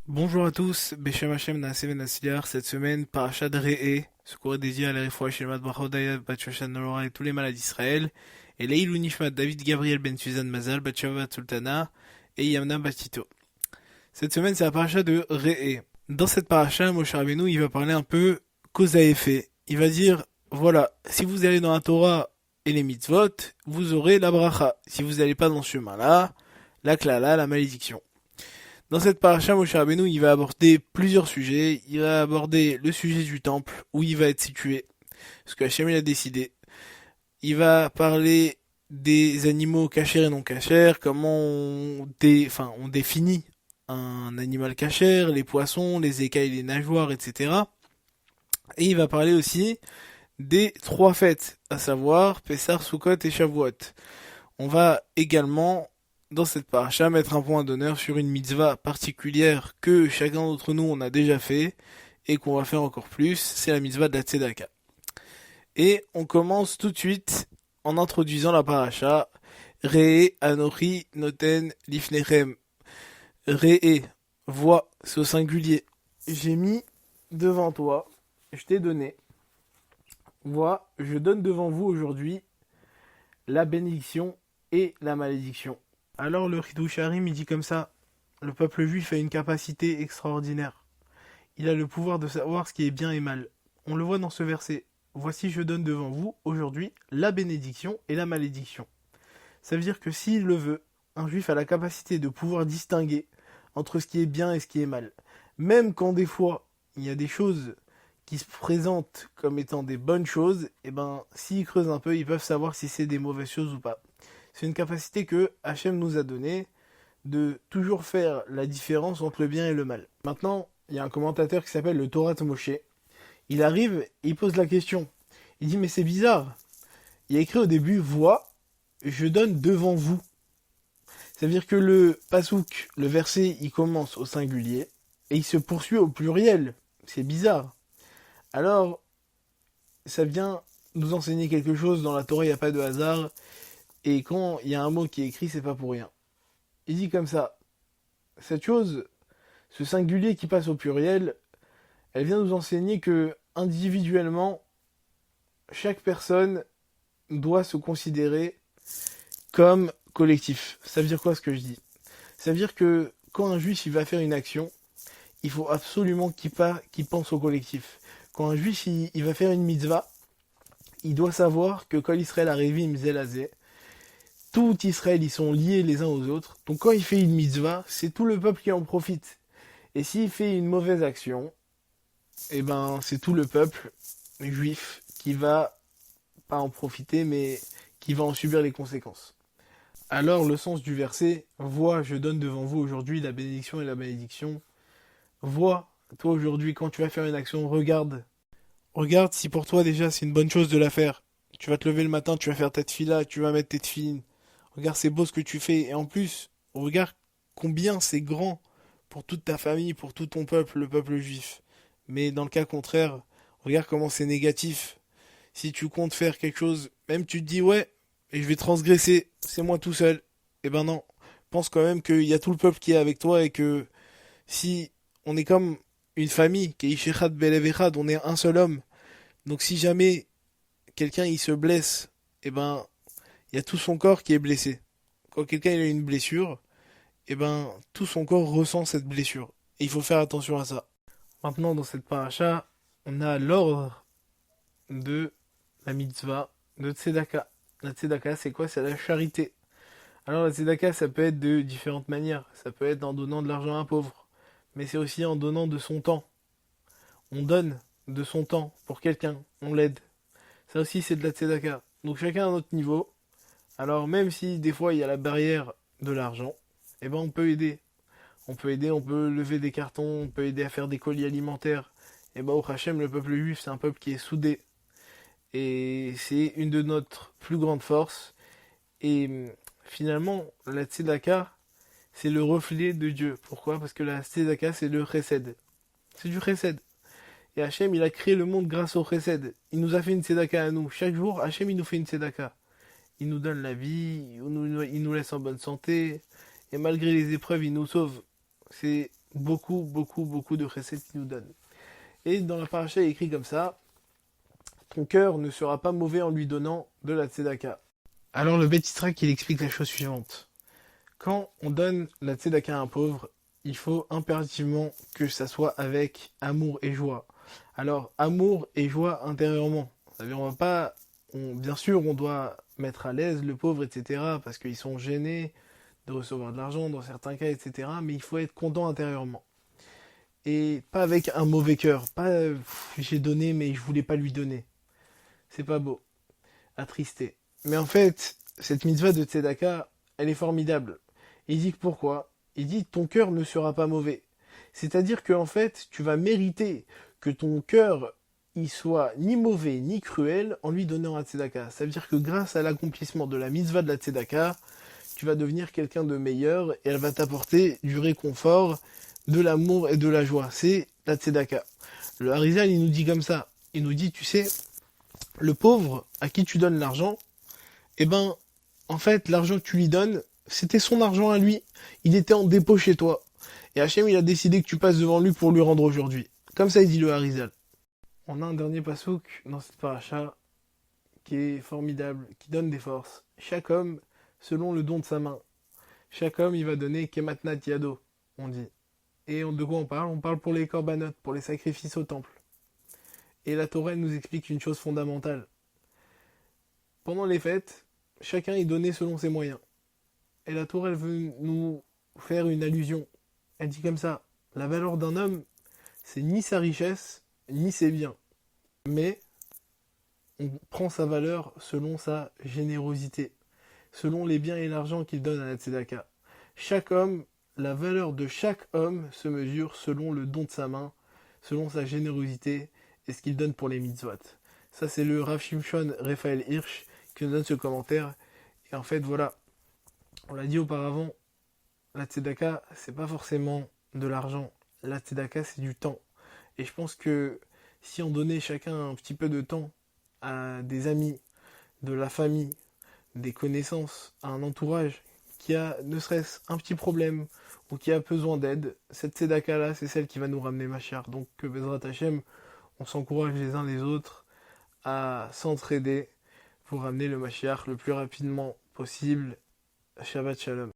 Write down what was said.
Bonjour à tous, Beshem Hashem Naasev Nassiliar. Cette semaine, Parashat Re'eh, ce cours est dédié à la Refoua Shelmat Brachodaya Batshoshan Nolora et tous les malades d'Israël, et Leilou Nishmat David Gabriel Ben Suzanne Mazal Batshava Sultana et Yamna Batito. Cette semaine, c'est la paracha de Re'eh. Dans cette paracha, Moshe Rabbeinu, il va parler un peu cause à effet. Il va dire, voilà, si vous allez dans la Torah et les mitzvot, vous aurez la bracha. Si vous n'allez pas dans ce chemin-là, la klala, la malédiction. Dans cette paracha, Moshe Rabbeinu, il va aborder plusieurs sujets. Il va aborder le sujet du temple, où il va être situé, ce que Hachem il a décidé. Il va parler des animaux cachers et non cachers, comment on définit un animal cachère, les poissons, les écailles, les nageoires, etc. Et il va parler aussi des trois fêtes, à savoir Pessah, Sukkot et Shavuot. On va également, dans cette paracha, mettre un point d'honneur sur une mitzvah particulière que chacun d'entre nous on a déjà fait et qu'on va faire encore plus, c'est la mitzvah de la tzedaka. Et on commence tout de suite en introduisant la paracha. Re'e Anochi Noten Lifnechem. Re'e, vois, c'est au singulier. J'ai mis devant toi, je t'ai donné. Vois, je donne devant vous aujourd'hui la bénédiction et la malédiction. Alors le Hiddush Harim, il dit comme ça, le peuple juif a une capacité extraordinaire. Il a le pouvoir de savoir ce qui est bien et mal. On le voit dans ce verset. Voici je donne devant vous aujourd'hui la bénédiction et la malédiction. Ça veut dire que s'il le veut, un juif a la capacité de pouvoir distinguer entre ce qui est bien et ce qui est mal. Même quand des fois il y a des choses qui se présentent comme étant des bonnes choses, et ben s'ils creusent un peu, ils peuvent savoir si c'est des mauvaises choses ou pas. C'est une capacité que Hachem nous a donnée de toujours faire la différence entre le bien et le mal. Maintenant, il y a un commentateur qui s'appelle le Torah Moshe. Il arrive et il pose la question. Il dit mais c'est bizarre. Il y a écrit au début vois, je donne devant vous. Ça veut dire que le pasouk, le verset, il commence au singulier et il se poursuit au pluriel. C'est bizarre. Alors, ça vient nous enseigner quelque chose. Dans la Torah, il n'y a pas de hasard. Et quand il y a un mot qui est écrit, c'est pas pour rien. Il dit comme ça. Cette chose, ce singulier qui passe au pluriel, elle vient nous enseigner que individuellement, chaque personne doit se considérer comme collectif. Ça veut dire quoi ce que je dis? Ça veut dire que quand un juif il va faire une action, il faut absolument qu'il pense au collectif. Quand un juif il va faire une mitzvah, il doit savoir que quand Israël arrive, Zelazé, tout Israël ils sont liés les uns aux autres. Donc quand il fait une mitzvah, c'est tout le peuple qui en profite. Et s'il fait une mauvaise action, eh ben c'est tout le peuple juif qui va pas en profiter, mais qui va en subir les conséquences. Alors le sens du verset, vois, je donne devant vous aujourd'hui la bénédiction et la malédiction. Vois, toi aujourd'hui, quand tu vas faire une action, regarde. Regarde si pour toi déjà c'est une bonne chose de la faire. Tu vas te lever le matin, tu vas faire ta tefila, tu vas mettre tes tefilines. Regarde, c'est beau ce que tu fais. Et en plus, regarde combien c'est grand pour toute ta famille, pour tout ton peuple, le peuple juif. Mais dans le cas contraire, regarde comment c'est négatif. Si tu comptes faire quelque chose, même tu te dis ouais, et je vais transgresser, c'est moi tout seul. Eh ben non, pense quand même qu'il y a tout le peuple qui est avec toi et que si on est comme une famille, qui est Ishechad Belev Echad, on est un seul homme. Donc si jamais quelqu'un il se blesse, eh ben il y a tout son corps qui est blessé. Quand quelqu'un il a une blessure, eh ben tout son corps ressent cette blessure. Et il faut faire attention à ça. Maintenant dans cette paracha, on a l'ordre de la mitzvah de Tzedaka. La Tzedaka c'est quoi? C'est la charité. Alors la tzedaka, ça peut être de différentes manières. Ça peut être en donnant de l'argent à un pauvre, mais c'est aussi en donnant de son temps. On donne de son temps pour quelqu'un, on l'aide. Ça aussi, c'est de la tzedaka. Donc chacun à notre niveau. Alors même si des fois il y a la barrière de l'argent, eh ben on peut aider. On peut aider, on peut lever des cartons, on peut aider à faire des colis alimentaires. Et ben au Hachem, le peuple juif, c'est un peuple qui est soudé. Et c'est une de notre plus grandes forces. Et finalement, la tzedaka, c'est le reflet de Dieu. Pourquoi? Parce que la tzedaka, c'est le chesed. C'est du chesed. Et Hachem, il a créé le monde grâce au chesed. Il nous a fait une tzedaka à nous. Chaque jour, Hachem, il nous fait une tzedaka. Il nous donne la vie, il nous laisse en bonne santé. Et malgré les épreuves, il nous sauve. C'est beaucoup, beaucoup, beaucoup de chesed qu'il nous donne. Et dans la paracha, il est écrit comme ça, ton cœur ne sera pas mauvais en lui donnant de la tzedaka. Alors le Beth Yisraël, il explique la chose suivante. Quand on donne la tzedaka à un pauvre, il faut impérativement que ça soit avec amour et joie. Alors, amour et joie intérieurement. C'est-à-dire, on va pas, bien sûr, on doit mettre à l'aise le pauvre, etc., parce qu'ils sont gênés de recevoir de l'argent dans certains cas, etc., mais il faut être content intérieurement. Et pas avec un mauvais cœur. Pas, j'ai donné, mais je voulais pas lui donner. C'est pas beau. Attristé. Mais en fait, cette mitzvah de tzedaka, elle est formidable. Il dit que pourquoi? Il dit ton cœur ne sera pas mauvais. C'est-à-dire que en fait, tu vas mériter que ton cœur il soit ni mauvais ni cruel en lui donnant un tzedaka. Ça veut dire que grâce à l'accomplissement de la mitzvah de la tzedaka, tu vas devenir quelqu'un de meilleur et elle va t'apporter du réconfort, de l'amour et de la joie. C'est la tzedaka. Le Harizal, il nous dit comme ça. Il nous dit, tu sais, le pauvre à qui tu donnes l'argent, eh ben, en fait, l'argent que tu lui donnes, c'était son argent à lui. Il était en dépôt chez toi. Et Hachem, il a décidé que tu passes devant lui pour lui rendre aujourd'hui. Comme ça, il dit le Harizal. On a un dernier pasouk dans cette paracha qui est formidable, qui donne des forces. Chaque homme, selon le don de sa main. Chaque homme, il va donner kematnat yado, on dit. Et de quoi on parle? On parle pour les korbanot, pour les sacrifices au temple. Et la Torah nous explique une chose fondamentale. Pendant les fêtes, chacun est donné selon ses moyens. Et la Torah, elle veut nous faire une allusion. Elle dit comme ça, la valeur d'un homme, c'est ni sa richesse, ni ses biens. Mais on prend sa valeur selon sa générosité, selon les biens et l'argent qu'il donne à la tzedaka. Chaque homme, la valeur de chaque homme se mesure selon le don de sa main, selon sa générosité et ce qu'il donne pour les mitzvot. Ça, c'est le Rav Shimshon Raphaël Hirsch qui nous donne ce commentaire. Et en fait, voilà, on l'a dit auparavant, la tzedaka, c'est pas forcément de l'argent. La tzedaka, c'est du temps. Et je pense que si on donnait chacun un petit peu de temps à des amis, de la famille, des connaissances, à un entourage qui a ne serait-ce un petit problème ou qui a besoin d'aide, cette tzedaka-là, c'est celle qui va nous ramener Mashiach. Donc que Bezrat Hashem, on s'encourage les uns les autres à s'entraider pour ramener le Mashiach le plus rapidement possible. Shabbat Shalom.